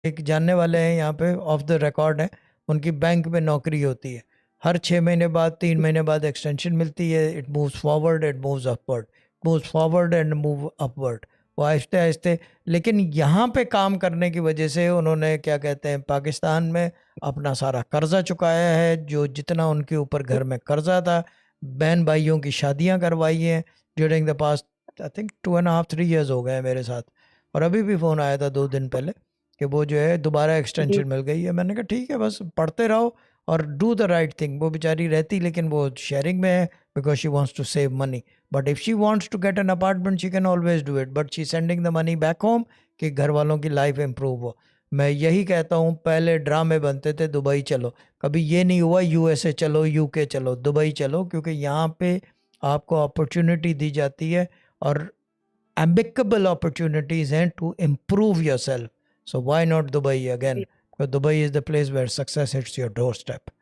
एक जानने वाले हैं यहाँ पे, ऑफ द रिकॉर्ड है, उनकी बैंक में नौकरी होती है, हर 6 महीने बाद 3 महीने बाद एक्सटेंशन मिलती है, it moves forward, it moves upward, moves forward and move upward, वो आहिस्ते आहिस्ते। लेकिन यहाँ पे काम करने की वजह से उन्होंने क्या कहते हैं पाकिस्तान में अपना सारा कर्जा चुकाया है, जो जितना उनके ऊपर घर में कर्जा था, बहन भाइयों की शादियां करवाई हैं during the past, I think 2.5-3 years हो गए हैं मेरे साथ। और अभी भी फ़ोन आया था 2 दिन पहले कि वो जो है दोबारा जी। एक्सटेंशन मिल गई है। मैंने कहा ठीक है, बस पढ़ते रहो और डू द राइट थिंग। वो बेचारी रहती लेकिन वो शेयरिंग में है, because she wants to save money, but if she wants to get an apartment she can always do it, but she sending the money back home कि घर वालों की लाइफ इम्प्रूव हो। मैं यही कहता हूँ, पहले ड्रामे बनते थे दुबई चलो, कभी ये नहीं हुआ यूएसए चलो, यूके चलो, दुबई चलो, क्योंकि यहाँ पे आपको अपॉर्चुनिटी दी जाती है और amicable opportunities and to improve yourself. So why not Dubai again? Ji. Because Dubai is the place where success hits your doorstep.